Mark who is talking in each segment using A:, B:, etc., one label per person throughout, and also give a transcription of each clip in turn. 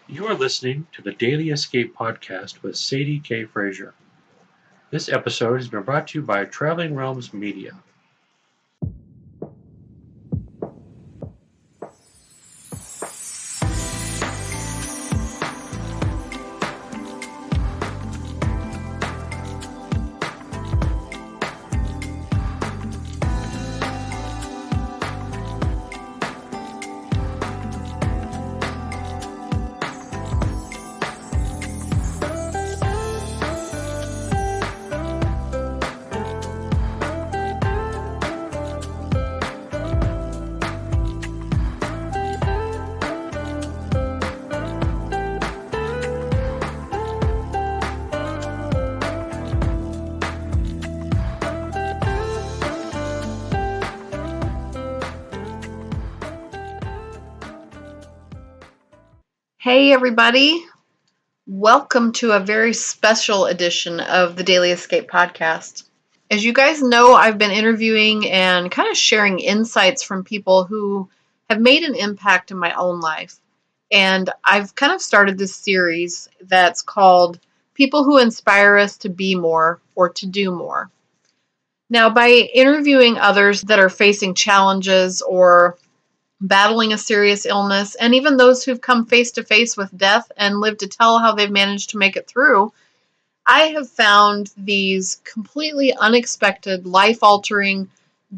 A: You are listening to the Daily Escape podcast with Sadie K. Frazier. This episode has been brought to you by Traveling Realms Media.
B: Hey everybody, welcome to a very special edition of the Daily Escape podcast. As you guys know, I've been interviewing and kind of sharing insights from people who have made an impact in my own life. And I've kind of started this series that's called People Who Inspire Us to Be More or to Do More. Now, by interviewing others that are facing challenges or battling a serious illness, and even those who've come face to face with death and lived to tell how they've managed to make it through, I have found these completely unexpected, life-altering,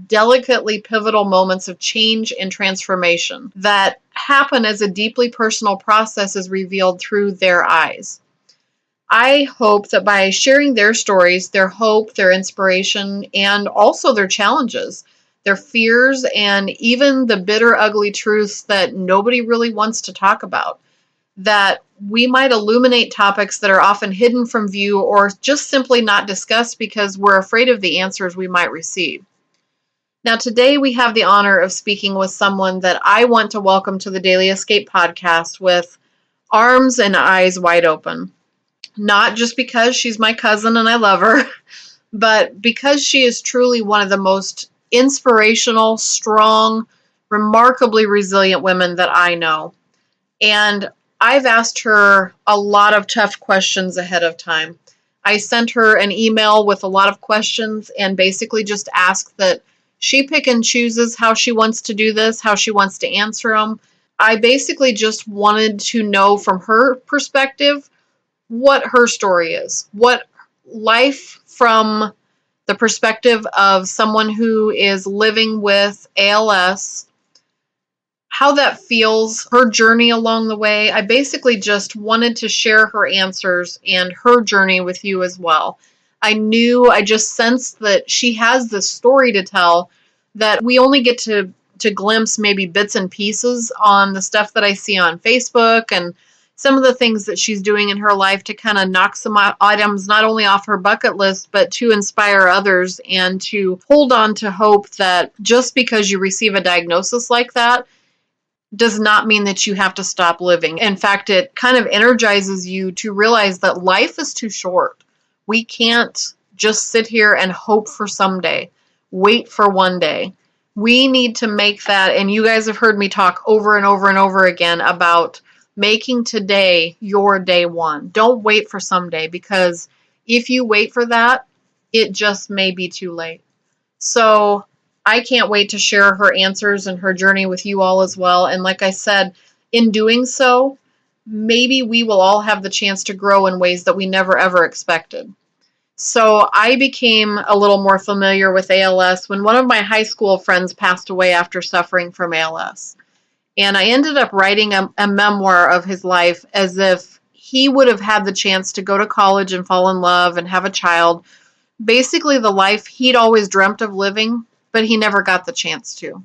B: delicately pivotal moments of change and transformation that happen as a deeply personal process is revealed through their eyes. I hope that by sharing their stories, their hope, their inspiration, and also their challenges, their fears, and even the bitter, ugly truths that nobody really wants to talk about, that we might illuminate topics that are often hidden from view or just simply not discussed because we're afraid of the answers we might receive. Now, today we have the honor of speaking with someone that I want to welcome to the Daily Escape podcast with arms and eyes wide open. Not just because she's my cousin and I love her, but because she is truly one of the most inspirational, strong, remarkably resilient women that I know. And I've asked her a lot of tough questions ahead of time. I sent her an email with a lot of questions and basically just asked that she pick and chooses how she wants to do this, how she wants to answer them. I basically just wanted to know from her perspective what her story is, what life from the perspective of someone who is living with ALS, how that feels, her journey along the way. I basically just wanted to share her answers and her journey with you as well. I just sensed that she has this story to tell that we only get to glimpse maybe bits and pieces on the stuff that I see on Facebook and some of the things that she's doing in her life to kind of knock some items not only off her bucket list, but to inspire others and to hold on to hope that just because you receive a diagnosis like that does not mean that you have to stop living. In fact, it kind of energizes you to realize that life is too short. We can't just sit here and hope for someday, wait for one day. We need to make that, and you guys have heard me talk over and over and over again about making today your day one. Don't wait for someday, because if you wait for that, it just may be too late. So I can't wait to share her answers and her journey with you all as well. And like I said, in doing so, maybe we will all have the chance to grow in ways that we never ever expected. So I became a little more familiar with ALS when one of my high school friends passed away after suffering from ALS. And I ended up writing a memoir of his life as if he would have had the chance to go to college and fall in love and have a child. Basically the life he'd always dreamt of living, but he never got the chance to.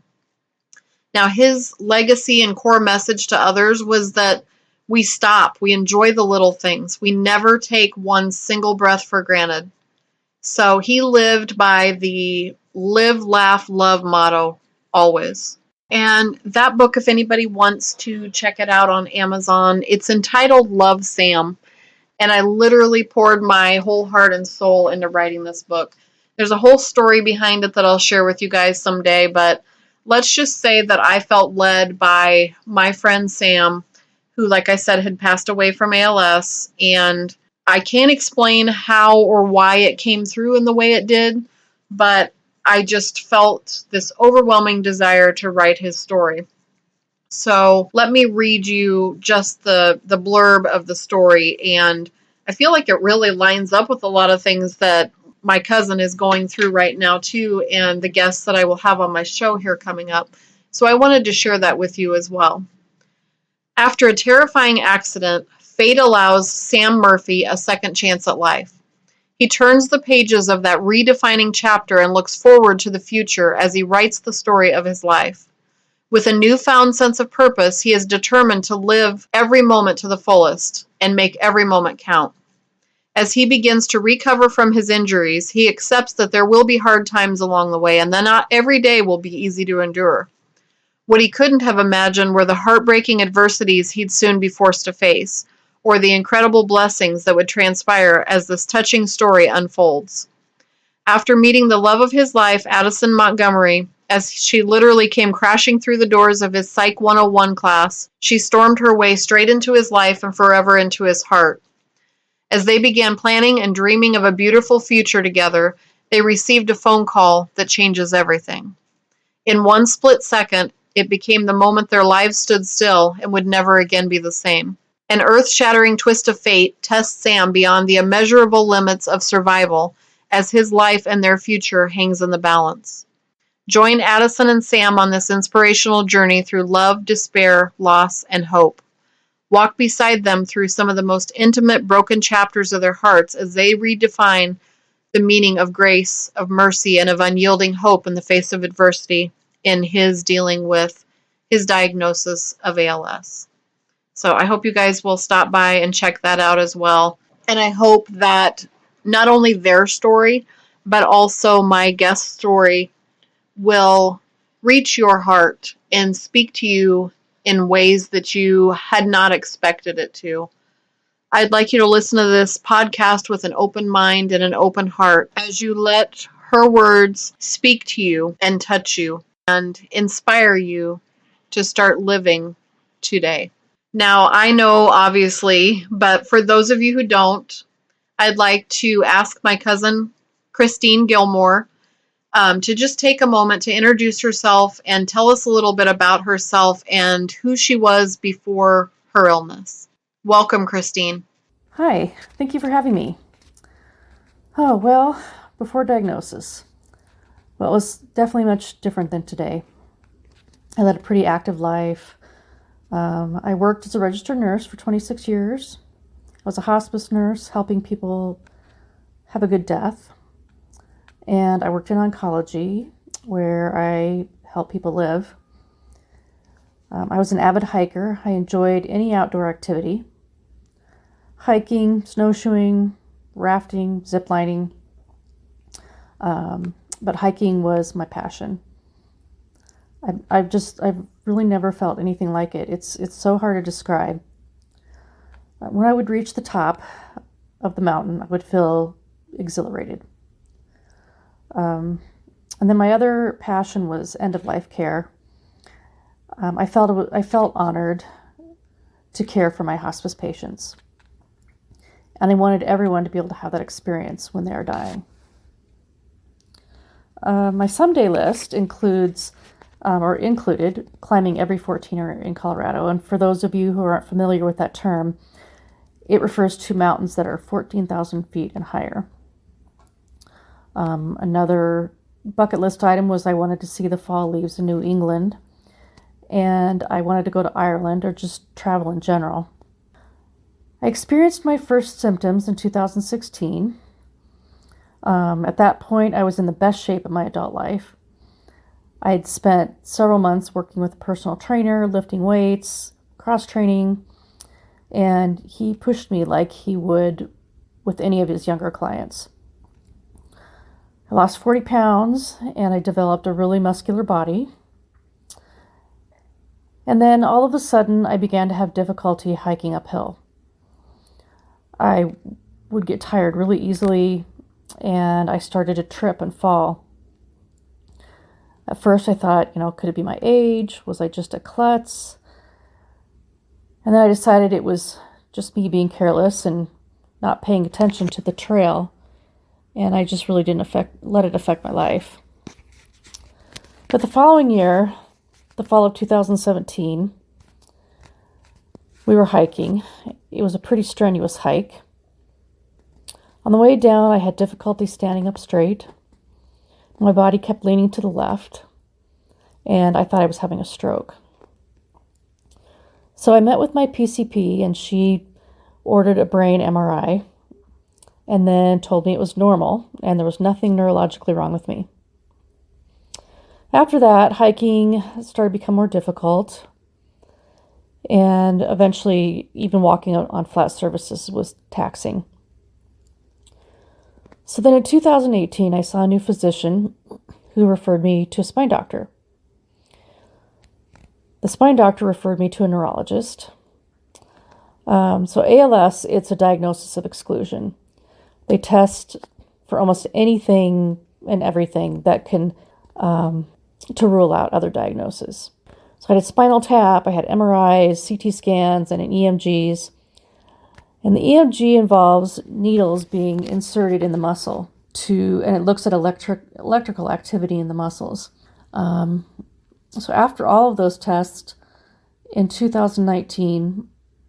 B: Now, his legacy and core message to others was that we stop, we enjoy the little things. We never take one single breath for granted. So he lived by the live, laugh, love motto always. And that book, if anybody wants to check it out on Amazon, it's entitled Love, Sam. And I literally poured my whole heart and soul into writing this book. There's a whole story behind it that I'll share with you guys someday, but let's just say that I felt led by my friend Sam, who, like I said, had passed away from ALS. And I can't explain how or why it came through in the way it did, but I just felt this overwhelming desire to write his story. So let me read you just the blurb of the story. And I feel like it really lines up with a lot of things that my cousin is going through right now too, and the guests that I will have on my show here coming up. So I wanted to share that with you as well. After a terrifying accident, fate allows Sam Murphy a second chance at life. He turns the pages of that redefining chapter and looks forward to the future as he writes the story of his life. With a newfound sense of purpose, he is determined to live every moment to the fullest and make every moment count. As he begins to recover from his injuries, he accepts that there will be hard times along the way and that not every day will be easy to endure. What he couldn't have imagined were the heartbreaking adversities he'd soon be forced to face, or the incredible blessings that would transpire as this touching story unfolds. After meeting the love of his life, Addison Montgomery, as she literally came crashing through the doors of his Psych 101 class, she stormed her way straight into his life and forever into his heart. As they began planning and dreaming of a beautiful future together, they received a phone call that changes everything. In one split second, it became the moment their lives stood still and would never again be the same. An earth-shattering twist of fate tests Sam beyond the immeasurable limits of survival as his life and their future hangs in the balance. Join Addison and Sam on this inspirational journey through love, despair, loss, and hope. Walk beside them through some of the most intimate, broken chapters of their hearts as they redefine the meaning of grace, of mercy, and of unyielding hope in the face of adversity in his dealing with his diagnosis of ALS. So I hope you guys will stop by and check that out as well. And I hope that not only their story, but also my guest story will reach your heart and speak to you in ways that you had not expected it to. I'd like you to listen to this podcast with an open mind and an open heart as you let her words speak to you and touch you and inspire you to start living today. Now, I know, obviously, but for those of you who don't, I'd like to ask my cousin, Christine Gilmore, to just take a moment to introduce herself and tell us a little bit about herself and who she was before her illness. Welcome, Christine.
C: Hi, thank you for having me. Oh, well, before diagnosis. Well, it was definitely much different than today. I led a pretty active life. I worked as a registered nurse for 26 years. I was a hospice nurse helping people have a good death. And I worked in oncology where I help people live. I was an avid hiker. I enjoyed any outdoor activity. Hiking, snowshoeing, rafting, ziplining. But hiking was my passion. I've really never felt anything like it. It's so hard to describe. When I would reach the top of the mountain, I would feel exhilarated. And then my other passion was end-of-life care. I felt honored to care for my hospice patients. And I wanted everyone to be able to have that experience when they are dying. My someday list included climbing every 14er in Colorado. And for those of you who aren't familiar with that term, it refers to mountains that are 14,000 feet and higher. Another bucket list item was I wanted to see the fall leaves in New England, and I wanted to go to Ireland or just travel in general. I experienced my first symptoms in 2016. At that point, I was in the best shape of my adult life. I had spent several months working with a personal trainer, lifting weights, cross-training, and he pushed me like he would with any of his younger clients. I lost 40 pounds and I developed a really muscular body. And then all of a sudden, I began to have difficulty hiking uphill. I would get tired really easily and I started to trip and fall. At first I thought, could it be my age? Was I just a klutz? And then I decided it was just me being careless and not paying attention to the trail. And I just really didn't let it affect my life. But the following year, the fall of 2017, we were hiking. It was a pretty strenuous hike. On the way down, I had difficulty standing up straight. My body kept leaning to the left, and I thought I was having a stroke. So I met with my PCP, and she ordered a brain MRI, and then told me it was normal, and there was nothing neurologically wrong with me. After that, hiking started to become more difficult, and eventually even walking on flat surfaces was taxing. So then in 2018, I saw a new physician who referred me to a spine doctor. The spine doctor referred me to a neurologist. So ALS, it's a diagnosis of exclusion. They test for almost anything and everything that can, to rule out other diagnoses. So I had a spinal tap, I had MRIs, CT scans, and an EMGs. And the EMG involves needles being inserted in the muscle and it looks at electrical activity in the muscles. So after all of those tests, in 2019,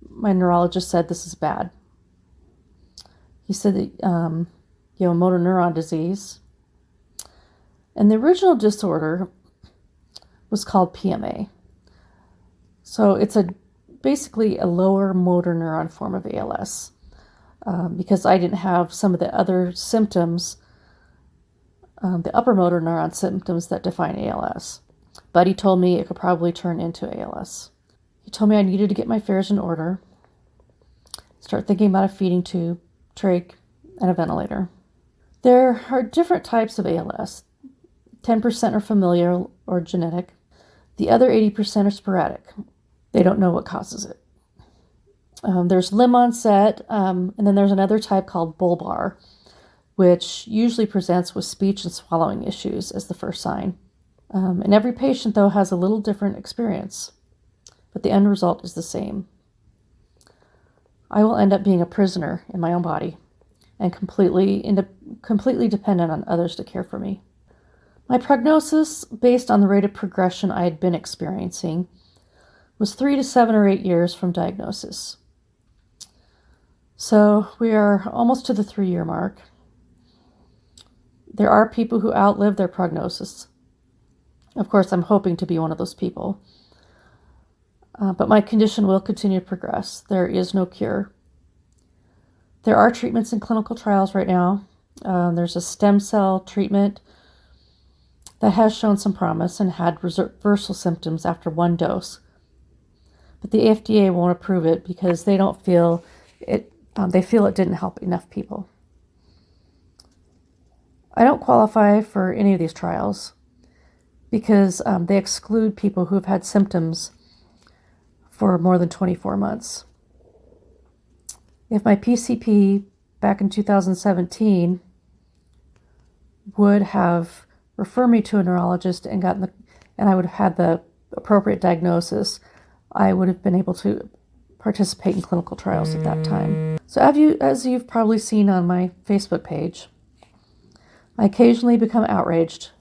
C: my neurologist said this is bad. He said that you have motor neuron disease. And the original disorder was called PMA. So it's basically a lower motor neuron form of ALS. Because I didn't have some of the other symptoms, the upper motor neuron symptoms that define ALS. But he told me it could probably turn into ALS. He told me I needed to get my affairs in order, start thinking about a feeding tube, trach, and a ventilator. There are different types of ALS. 10% are familial or genetic. The other 80% are sporadic. They don't know what causes it. There's limb onset, and then there's another type called bulbar, which usually presents with speech and swallowing issues as the first sign. And every patient, though, has a little different experience, but the end result is the same. I will end up being a prisoner in my own body and completely dependent on others to care for me. My prognosis, based on the rate of progression I had been experiencing, was 3 to 7 or 8 years from diagnosis. So we are almost to the 3-year mark. There are people who outlive their prognosis. Of course, I'm hoping to be one of those people. But my condition will continue to progress. There is no cure. There are treatments in clinical trials right now. There's a stem cell treatment that has shown some promise and had reversal symptoms after 1 dose. But the FDA won't approve it because they don't feel it. They feel it didn't help enough people. I don't qualify for any of these trials because they exclude people who have had symptoms for more than 24 months. If my PCP back in 2017 would have referred me to a neurologist and I would have had the appropriate diagnosis, I would have been able to participate in clinical trials at that time. So as you've probably seen on my Facebook page, I occasionally become outraged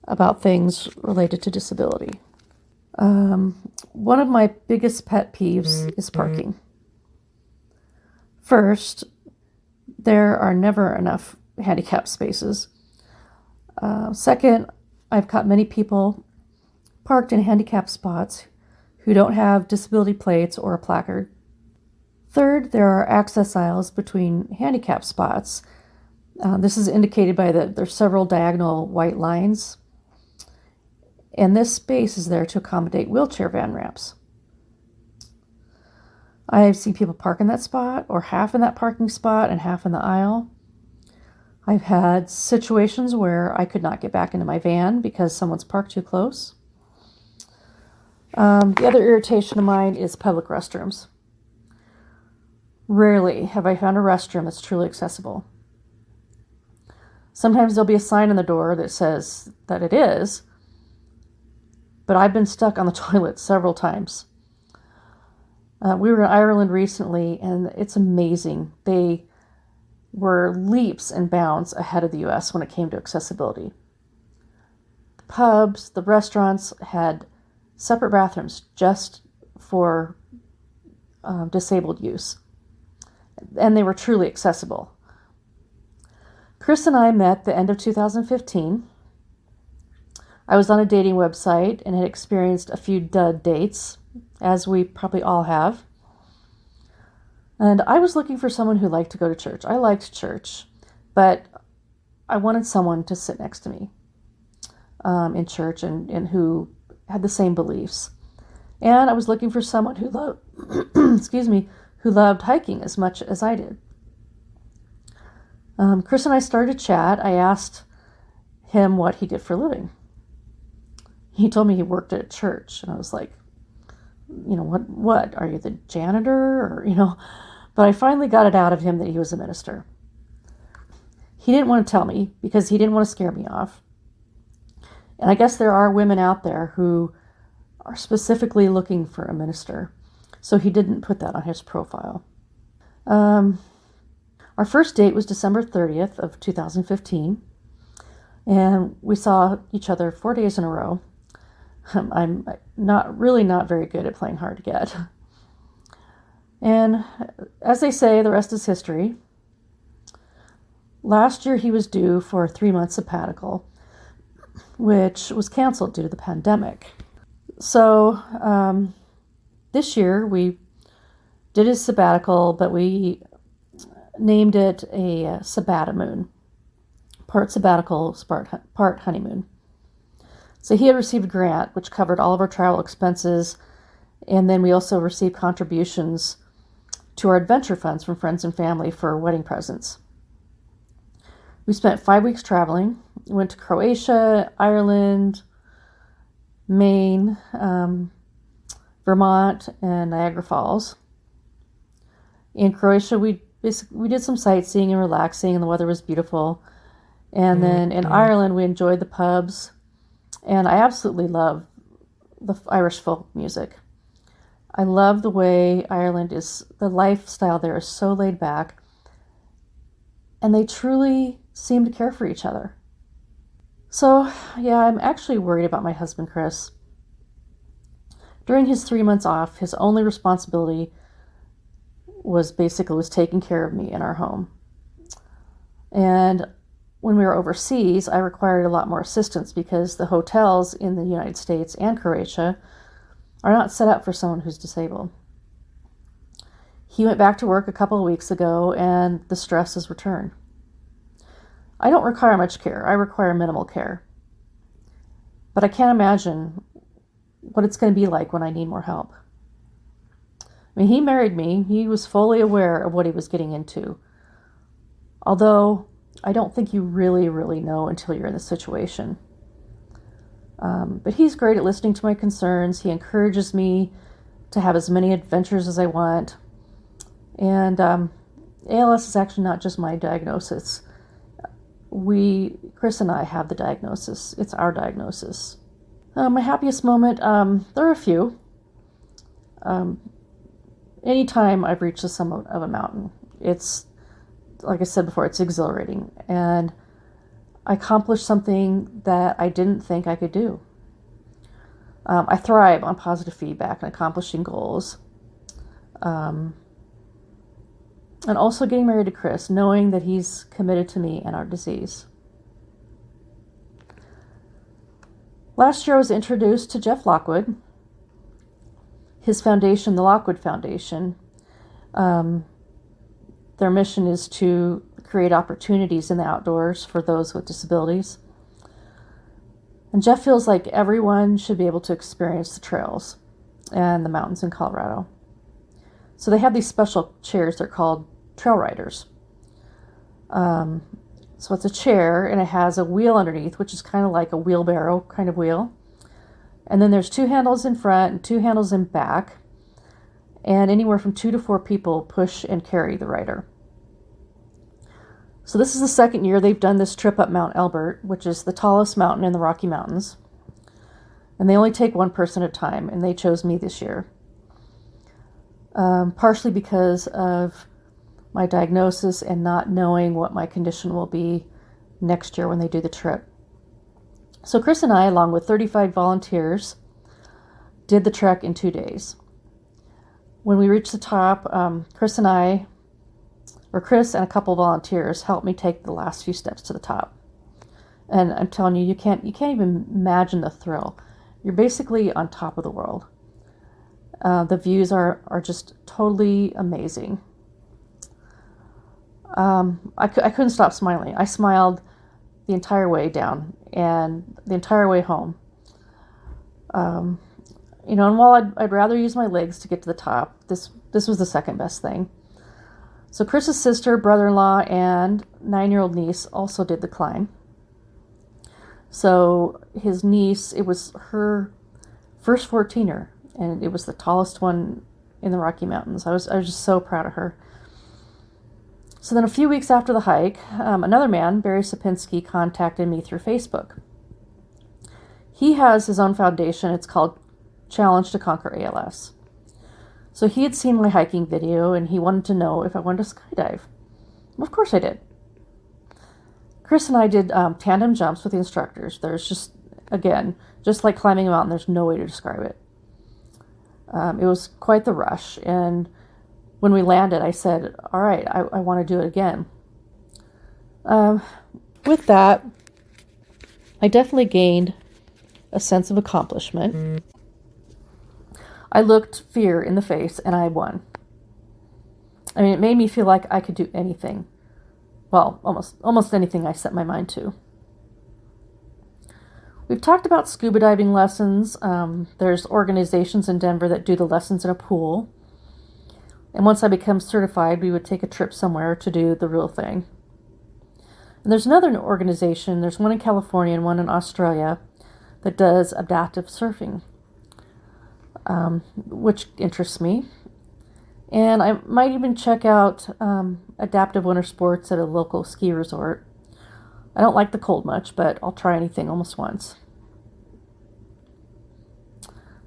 C: about things related to disability. One of my biggest pet peeves is parking. First, there are never enough handicap spaces. Second, I've caught many people parked in handicapped spots who don't have disability plates or a placard. Third, there are access aisles between handicap spots. This is indicated by there's several diagonal white lines. And this space is there to accommodate wheelchair van ramps. I've seen people park in that spot or half in that parking spot and half in the aisle. I've had situations where I could not get back into my van because someone's parked too close. The other irritation of mine is public restrooms. Rarely have I found a restroom that's truly accessible. Sometimes there'll be a sign on the door that says that it is, but I've been stuck on the toilet several times. We were in Ireland recently, and it's amazing. They were leaps and bounds ahead of the US when it came to accessibility. The pubs, the restaurants had separate bathrooms just for disabled use, and they were truly accessible. Chris and I met the end of 2015. I was on a dating website and had experienced a few dud dates, as we probably all have. And I was looking for someone who liked to go to church. I liked church, but I wanted someone to sit next to me in church and who had the same beliefs. And I was looking for someone who loved, who loved hiking as much as I did. Chris and I started to chat. I asked him what he did for a living. He told me he worked at a church, and I was like, what? Are you the janitor? Or, but I finally got it out of him that he was a minister. He didn't want to tell me because he didn't want to scare me off. And I guess there are women out there who are specifically looking for a minister. So he didn't put that on his profile. Our first date was December 30th of 2015. And we saw each other 4 days in a row. I'm not very good at playing hard to get. And as they say, the rest is history. Last year he was due for a 3-month sabbatical, which was canceled due to the pandemic. So this year we did his sabbatical, but we named it a sabbatimoon. Part sabbatical, part honeymoon. So he had received a grant which covered all of our travel expenses, and then we also received contributions to our adventure funds from friends and family for wedding presents. We spent 5 weeks traveling. We went to Croatia, Ireland, Maine, Vermont, and Niagara Falls. In Croatia, we did some sightseeing and relaxing, and the weather was beautiful. And then in Ireland, we enjoyed the pubs. And I absolutely love the Irish folk music. I love the way Ireland is, the lifestyle there is so laid back. And they truly seem to care for each other. So, yeah, I'm actually worried about my husband, Chris. During his 3 months off, his only responsibility was taking care of me in our home. And when we were overseas, I required a lot more assistance because the hotels in the United States and Croatia are not set up for someone who's disabled. He went back to work a couple of weeks ago, and the stress has returned. I don't require much care. I require minimal care. But I can't imagine what it's going to be like when I need more help. I mean, he married me. He was fully aware of what he was getting into. Although I don't think you really, really know until you're in the situation. But he's great at listening to my concerns. He encourages me to have as many adventures as I want. And ALS is actually not just my diagnosis. Chris and I have the diagnosis. It's our diagnosis. My happiest moment, there are a few. Anytime I've reached the summit of a mountain, it's, like I said before, it's exhilarating. And I accomplished something that I didn't think I could do. I thrive on positive feedback and accomplishing goals. And also getting married to Chris, knowing that he's committed to me and our disease. Last year I was introduced to Jeff Lockwood. His foundation, the Lockwood Foundation, their mission is to create opportunities in the outdoors for those with disabilities. And Jeff feels like everyone should be able to experience the trails and the mountains in Colorado. So they have these special chairs, they're called trail riders. So it's a chair and it has a wheel underneath, which is kind of like a wheelbarrow kind of wheel. And then there's 2 handles in front and 2 handles in back. And anywhere from 2 to 4 people push and carry the rider. So this is the second year they've done this trip up Mount Elbert, which is the tallest mountain in the Rocky Mountains. And they only take one person at a time, and they chose me this year. partially because of my diagnosis and not knowing what my condition will be next year when they do the trip. So Chris and I, along with 35 volunteers, did the trek in 2 days. When we reached the top, Chris and a couple volunteers helped me take the last few steps to the top. And I'm telling you, you can't even imagine the thrill. You're basically on top of the world. The views are just totally amazing. I couldn't stop smiling. I smiled the entire way down and the entire way home. And while I'd rather use my legs to get to the top, this was the second best thing. So Chris's sister, brother-in-law, and 9-year-old niece also did the climb. So his niece, it was her first 14er, and it was the tallest one in the Rocky Mountains. I was just so proud of her. So then a few weeks after the hike, another man, Barry Sapinski, contacted me through Facebook. He has his own foundation. It's called Challenge to Conquer ALS. So he had seen my hiking video and he wanted to know if I wanted to skydive. Well, of course I did. Chris and I did tandem jumps with the instructors. There's just like climbing a mountain, there's no way to describe it. It was quite the rush. And when we landed, I said, all right, I want to do it again. With that, I definitely gained a sense of accomplishment. I looked fear in the face and I won. I mean, it made me feel like I could do anything. Well, almost anything I set my mind to. We've talked about scuba diving lessons. There's organizations in Denver that do the lessons in a pool. And once I become certified, we would take a trip somewhere to do the real thing. And there's another organization, there's one in California and one in Australia, that does adaptive surfing, which interests me. And I might even check out adaptive winter sports at a local ski resort. I don't like the cold much, but I'll try anything almost once.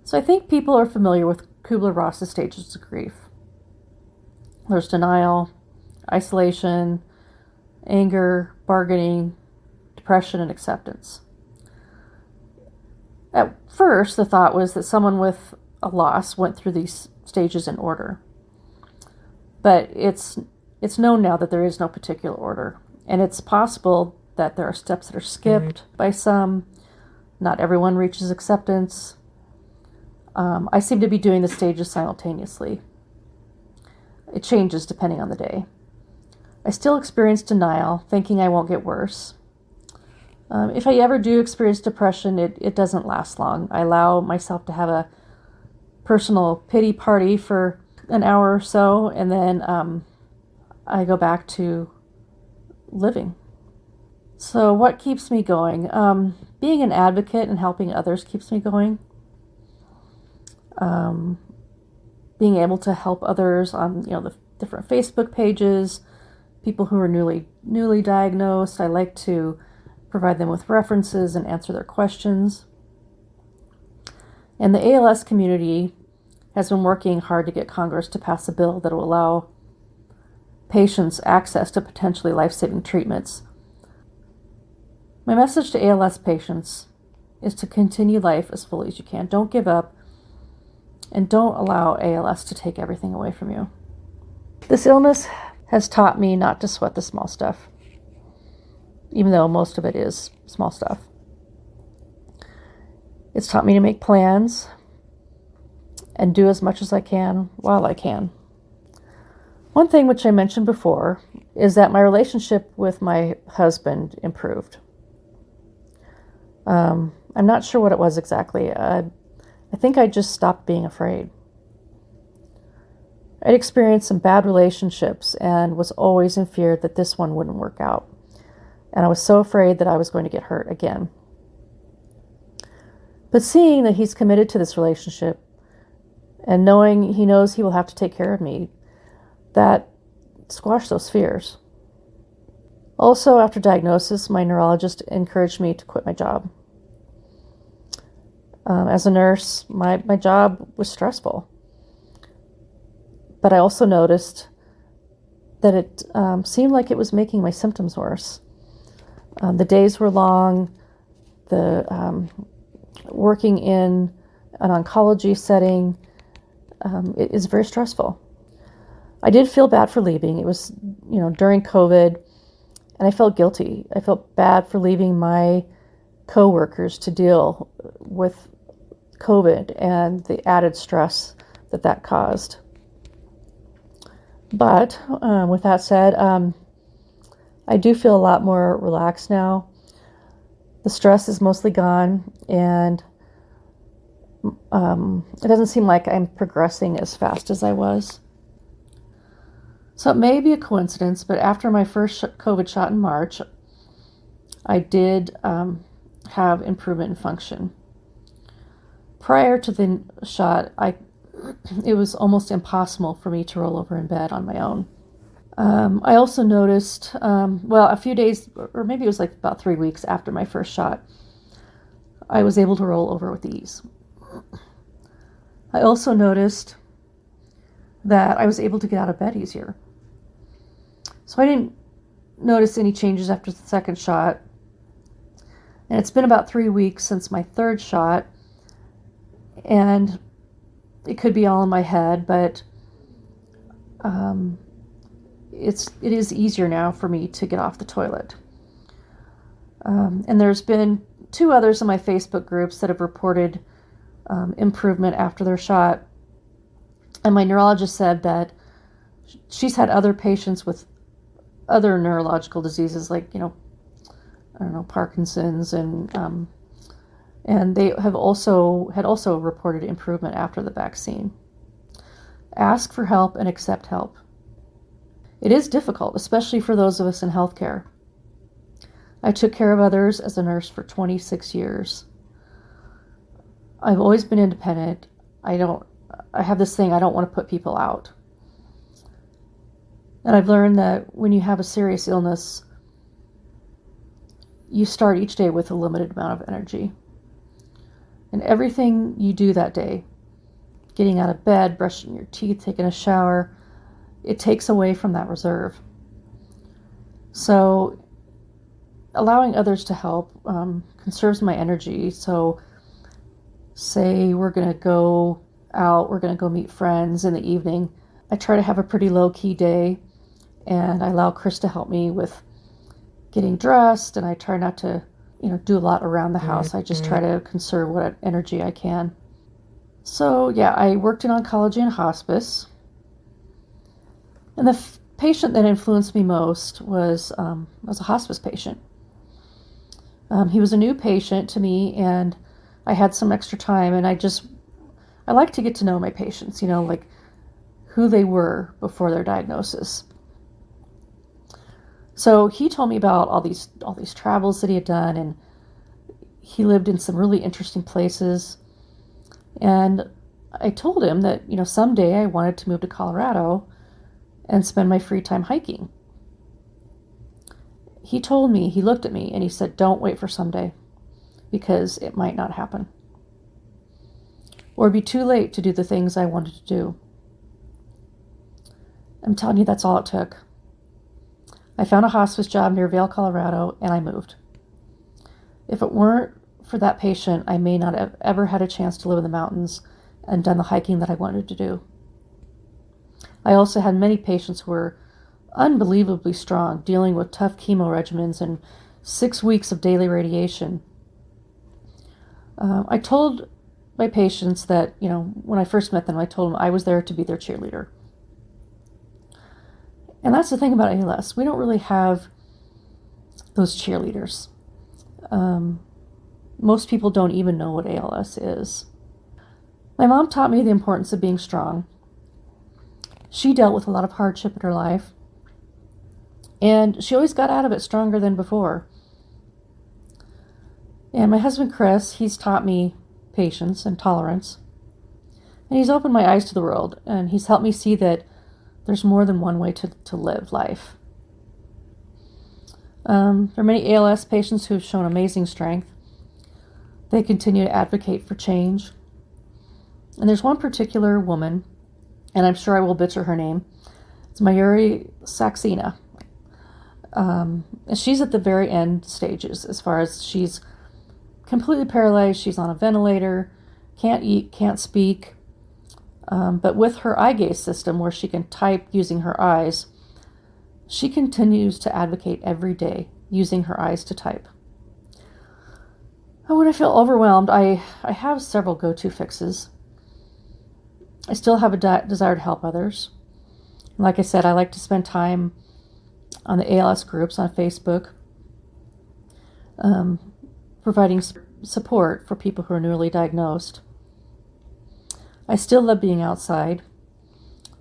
C: So I think people are familiar with Kubler-Ross's stages of grief. There's denial, isolation, anger, bargaining, depression, and acceptance. At first, the thought was that someone with a loss went through these stages in order. But it's known now that there is no particular order. And it's possible that there are steps that are skipped by some. Not everyone reaches acceptance. I seem to be doing the stages simultaneously. It changes depending on the day. I still experience denial, thinking I won't get worse. If I ever do experience depression, it doesn't last long. I allow myself to have a personal pity party for an hour or so, and then I go back to living. So what keeps me going? Being an advocate and helping others keeps me going. Being able to help others on the different Facebook pages, people who are newly diagnosed. I like to provide them with references and answer their questions. And the ALS community has been working hard to get Congress to pass a bill that will allow patients access to potentially life-saving treatments. My message to ALS patients is to continue life as fully as you can. Don't give up, and don't allow ALS to take everything away from you. This illness has taught me not to sweat the small stuff, even though most of it is small stuff. It's taught me to make plans and do as much as I can while I can. One thing which I mentioned before is that my relationship with my husband improved. I'm not sure what it was exactly. I think I just stopped being afraid. I'd experienced some bad relationships and was always in fear that this one wouldn't work out. And I was so afraid that I was going to get hurt again. But seeing that he's committed to this relationship and knowing he knows he will have to take care of me, that squashed those fears. Also, after diagnosis, my neurologist encouraged me to quit my job. As a nurse, my job was stressful. But I also noticed that it seemed like it was making my symptoms worse. The days were long. The working in an oncology setting it is very stressful. I did feel bad for leaving. It was, during COVID, and I felt guilty. I felt bad for leaving my coworkers to deal with COVID and the added stress that caused. But with that said, I do feel a lot more relaxed now. The stress is mostly gone, and it doesn't seem like I'm progressing as fast as I was. So it may be a coincidence, but after my first COVID shot in March, I did have improvement in function. Prior to the shot, it was almost impossible for me to roll over in bed on my own. I also noticed, a few days, or maybe it was like about 3 weeks after my first shot, I was able to roll over with ease. I also noticed that I was able to get out of bed easier. So I didn't notice any changes after the second shot. And it's been about 3 weeks since my third shot. And it could be all in my head, but it is easier now for me to get off the toilet. And there's been 2 others in my Facebook groups that have reported improvement after their shot. And my neurologist said that she's had other patients with other neurological diseases like, Parkinson's, and they had also reported improvement after the vaccine. Ask for help and accept help. It is difficult, especially for those of us in healthcare. I took care of others as a nurse for 26 years. I've always been independent. I have this thing, I don't want to put people out. And I've learned that when you have a serious illness, you start each day with a limited amount of energy. And everything you do that day, getting out of bed, brushing your teeth, taking a shower, it takes away from that reserve. So allowing others to help conserves my energy. So say we're going to go out, we're going to go meet friends in the evening. I try to have a pretty low-key day, and I allow Chris to help me with getting dressed, and I try not to, do a lot around the house. I just try to conserve what energy I can. So yeah, I worked in oncology and hospice. And the patient that influenced me most was a hospice patient. He was a new patient to me, and I had some extra time, and I like to get to know my patients, like who they were before their diagnosis. So he told me about all these travels that he had done, and he lived in some really interesting places. And I told him that, someday I wanted to move to Colorado and spend my free time hiking. He looked at me and he said, "Don't wait for someday, because it might not happen. Or be too late to do the things I wanted to do." I'm telling you, that's all it took. I found a hospice job near Vail, Colorado, and I moved. If it weren't for that patient, I may not have ever had a chance to live in the mountains and done the hiking that I wanted to do. I also had many patients who were unbelievably strong, dealing with tough chemo regimens and 6 weeks of daily radiation. I told my patients that, when I first met them, I told them I was there to be their cheerleader. And that's the thing about ALS. We don't really have those cheerleaders. Most people don't even know what ALS is. My mom taught me the importance of being strong. She dealt with a lot of hardship in her life, and she always got out of it stronger than before. And my husband, Chris, he's taught me patience and tolerance. And he's opened my eyes to the world, and he's helped me see that there's more than one way to live life. There are many ALS patients who have shown amazing strength. They continue to advocate for change. And there's one particular woman and I'm sure I will butcher her name. It's Mayuri Saxena. And she's at the very end stages as far as she's completely paralyzed. She's on a ventilator, can't eat, can't speak. But with her eye gaze system, where she can type using her eyes, she continues to advocate every day using her eyes to type. When I feel overwhelmed, I have several go-to fixes. I still have a desire to help others. Like I said, I like to spend time on the ALS groups on Facebook, providing support for people who are newly diagnosed. I still love being outside.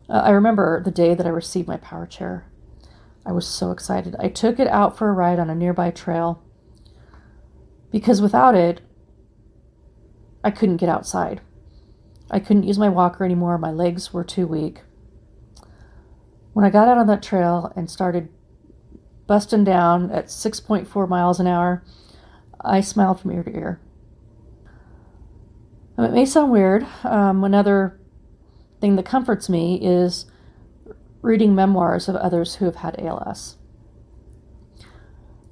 C: I remember the day that I received my power chair. I was so excited. I took it out for a ride on a nearby trail because without it, I couldn't get outside. I couldn't use my walker anymore. My legs were too weak. When I got out on that trail and started busting down at 6.4 miles an hour, I smiled from ear to ear. It may sound weird. Another thing that comforts me is reading memoirs of others who have had ALS.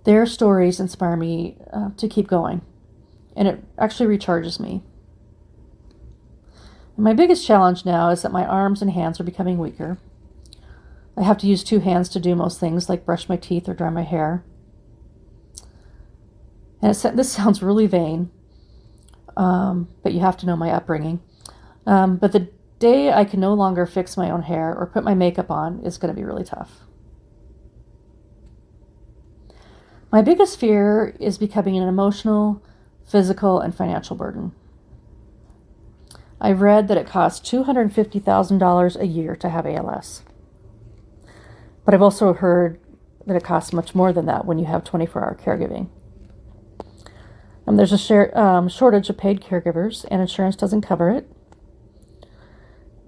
C: Their stories inspire me to keep going, and it actually recharges me. And my biggest challenge now is that my arms and hands are becoming weaker. I have to use 2 hands to do most things, like brush my teeth or dry my hair. And this sounds really vain, but you have to know my upbringing. But the day I can no longer fix my own hair or put my makeup on is going to be really tough. My biggest fear is becoming an emotional, physical, and financial burden. I've read that it costs $250,000 a year to have ALS. But I've also heard that it costs much more than that when you have 24-hour caregiving. There's a shortage of paid caregivers, and insurance doesn't cover it.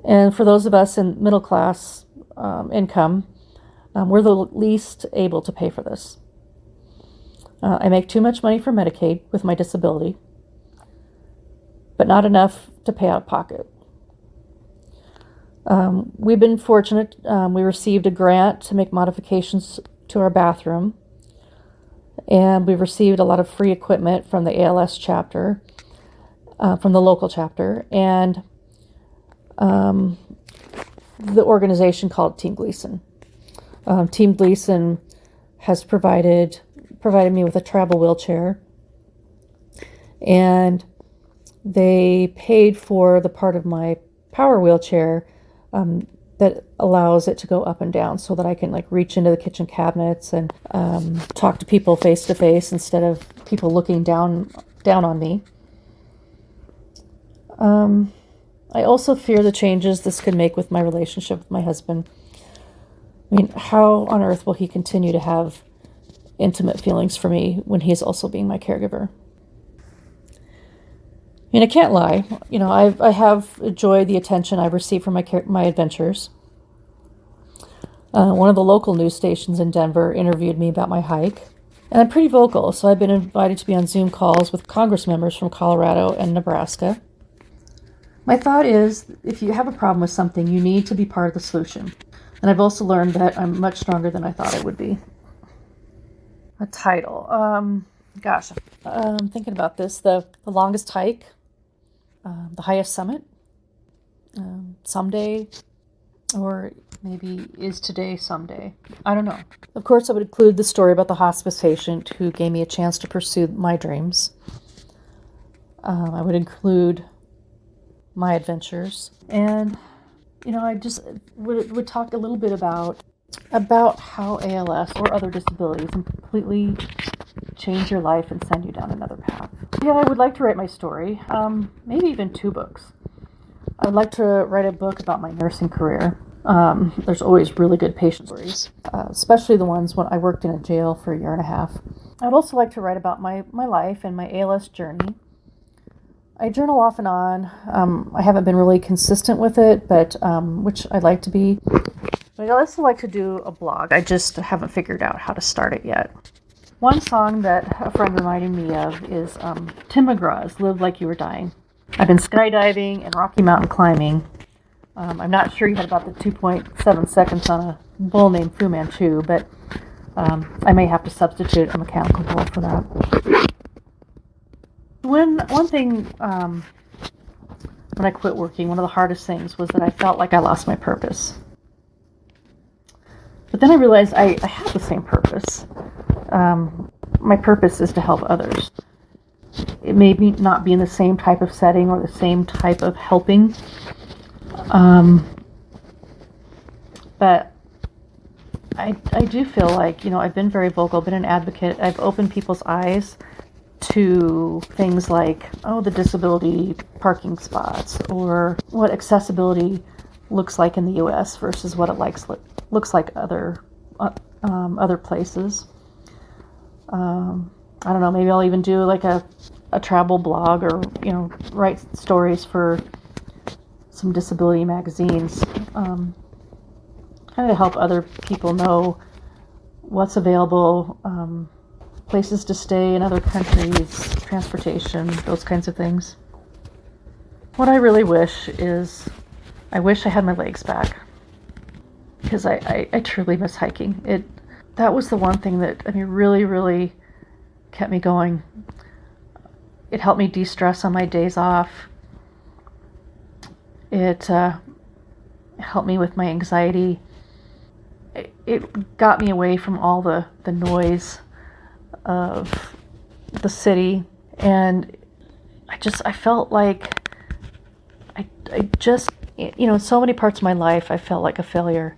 C: And for those of us in middle class income, we're the least able to pay for this. I make too much money for Medicaid with my disability, but not enough to pay out of pocket. We've been fortunate. We received a grant to make modifications to our bathroom, and we've received a lot of free equipment from the ALS chapter, from the local chapter, and the organization called Team Gleason. Team Gleason has provided me with a travel wheelchair, and they paid for the part of my power wheelchair that allows it to go up and down so that I can reach into the kitchen cabinets and talk to people face to face instead of people looking down on me. I also fear the changes this could make with my relationship with my husband. I mean, how on earth will he continue to have intimate feelings for me when he's also being my caregiver? I mean, I can't lie. I have enjoyed the attention I've received from my adventures. One of the local news stations in Denver interviewed me about my hike. And I'm pretty vocal, so I've been invited to be on Zoom calls with Congress members from Colorado and Nebraska. My thought is, if you have a problem with something, you need to be part of the solution. And I've also learned that I'm much stronger than I thought I would be. A title. I'm thinking about this. The longest hike. The highest summit. Someday. Or maybe is today someday. I don't know. Of course, I would include the story about the hospice patient who gave me a chance to pursue my dreams. I would include my adventures. And, I just would talk a little bit about how ALS or other disabilities can completely change your life and send you down another path. Yeah, I would like to write my story, maybe even 2 books. I would like to write a book about my nursing career. There's always really good patient stories, especially the ones when I worked in a jail for 1.5 years. I'd also like to write about my life and my ALS journey. I journal off and on. I haven't been really consistent with it, but which I'd like to be. But I'd also like to do a blog. I just haven't figured out how to start it yet. One song that a friend reminded me of is Tim McGraw's Live Like You Were Dying. I've been skydiving and Rocky Mountain climbing I'm not sure he had about the 2.7 seconds on a bull named Fu Manchu, but I may have to substitute a mechanical bull for that. One thing, when I quit working, one of the hardest things was that I felt like I lost my purpose. But then I realized I have the same purpose. My purpose is to help others. It may not be in the same type of setting or the same type of helping, but I do feel like, I've been very vocal, been an advocate. I've opened people's eyes to things like, the disability parking spots, or what accessibility looks like in the U.S. versus what it looks like other places. I don't know, maybe I'll even do like a travel blog, or, write stories for some disability magazines, kind of to help other people know what's available, places to stay in other countries, transportation, those kinds of things. What I really wish is, I wish I had my legs back, because I truly miss hiking. That was the one thing that, really, really kept me going. It helped me de-stress on my days off. It helped me with my anxiety. It got me away from all the noise of the city, and I felt like I just, in so many parts of my life I felt like a failure.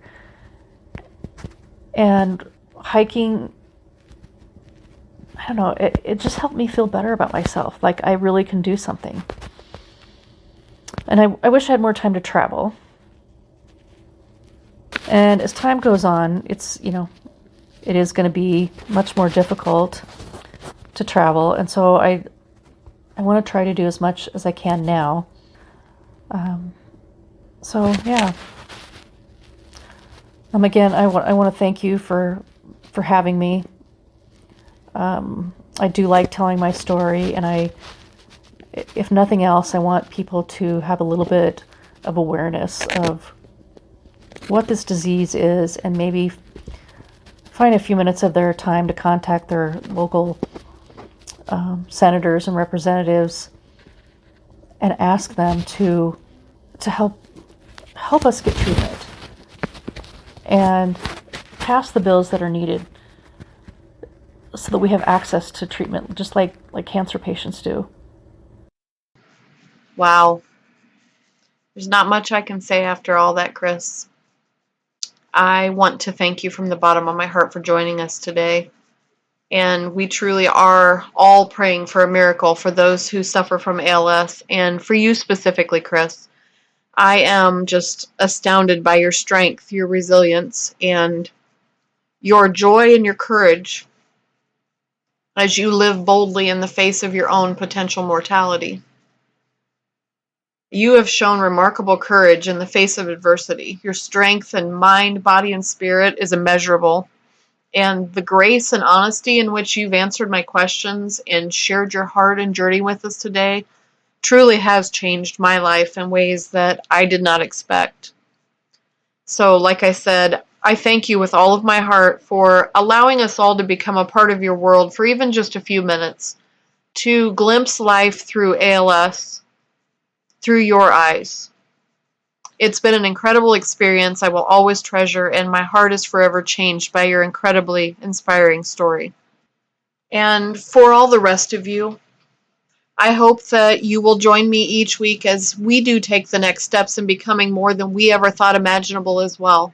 C: And hiking, I don't know, it just helped me feel better about myself, like I really can do something. And I wish I had more time to travel. And as time goes on, it is going to be much more difficult to travel. And so I want to try to do as much as I can now. So yeah. Again, I want to thank you for having me. I do like telling my story, and if nothing else, I want people to have a little bit of awareness of what this disease is, and maybe find a few minutes of their time to contact their local senators and representatives and ask them to help us get treatment and pass the bills that are needed so that we have access to treatment, just like cancer patients do.
B: Wow. There's not much I can say after all that, Chris. I want to thank you from the bottom of my heart for joining us today. And we truly are all praying for a miracle for those who suffer from ALS, and for you specifically, Chris. I am just astounded by your strength, your resilience, and your joy and your courage as you live boldly in the face of your own potential mortality. You have shown remarkable courage in the face of adversity. Your strength in mind, body, and spirit is immeasurable. And the grace and honesty in which you've answered my questions and shared your heart and journey with us today truly has changed my life in ways that I did not expect. So, like I said, I thank you with all of my heart for allowing us all to become a part of your world for even just a few minutes, to glimpse life through ALS, through your eyes. It's been an incredible experience I will always treasure, and my heart is forever changed by your incredibly inspiring story. And for all the rest of you, I hope that you will join me each week as we do take the next steps in becoming more than we ever thought imaginable as well,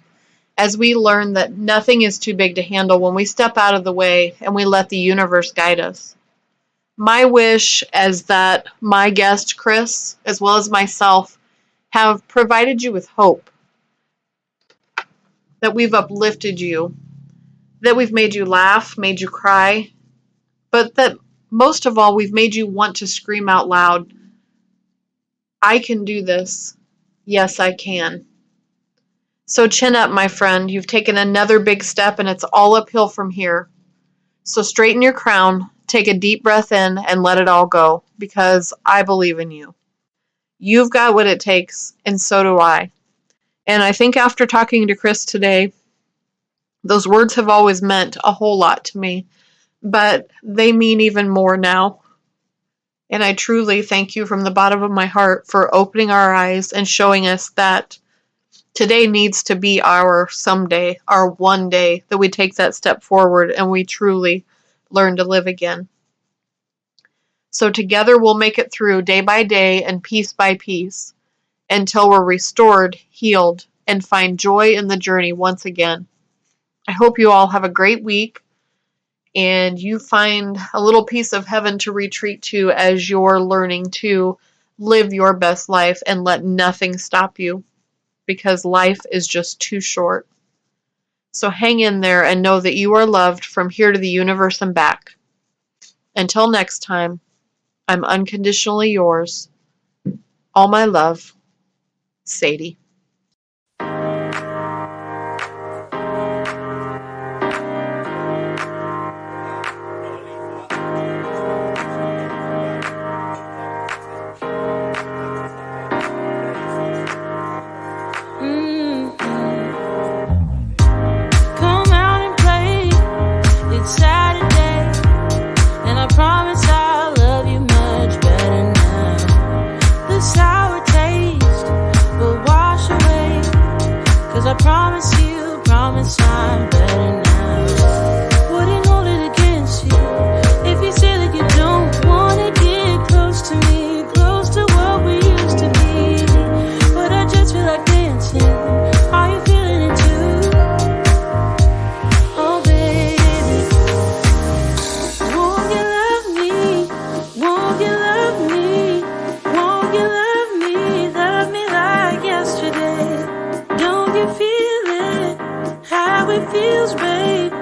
B: as we learn that nothing is too big to handle when we step out of the way and we let the universe guide us. My wish is that my guest, Chris, as well as myself, have provided you with hope, that we've uplifted you, that we've made you laugh, made you cry, but that most of all, we've made you want to scream out loud, I can do this. Yes, I can. So chin up, my friend. You've taken another big step, and it's all uphill from here. So straighten your crown, take a deep breath in, and let it all go, because I believe in you. You've got what it takes, and so do I. And I think after talking to Chris today, those words have always meant a whole lot to me, but they mean even more now. And I truly thank you from the bottom of my heart for opening our eyes and showing us that today needs to be our someday, our one day that we take that step forward and we truly learn to live again. So together we'll make it through day by day and piece by piece until we're restored, healed, and find joy in the journey once again. I hope you all have a great week and you find a little piece of heaven to retreat to as you're learning to live your best life and let nothing stop you, because life is just too short. So hang in there and know that you are loved from here to the universe and back. Until next time, I'm unconditionally yours. All my love, Sadie.
D: Come out and play. It's Saturday, and I promise I'll love you much better now. The sour taste will wash away, 'cause I promise I'm better now. Wouldn't hold it against you if you say that you don't wanna get close to me, close to what we used to be. But I just feel like dancing. Are you feeling it too? Oh baby, won't you love me? Won't you love me? Won't you love me? Love me like yesterday. Don't you feel it? How it feels, babe.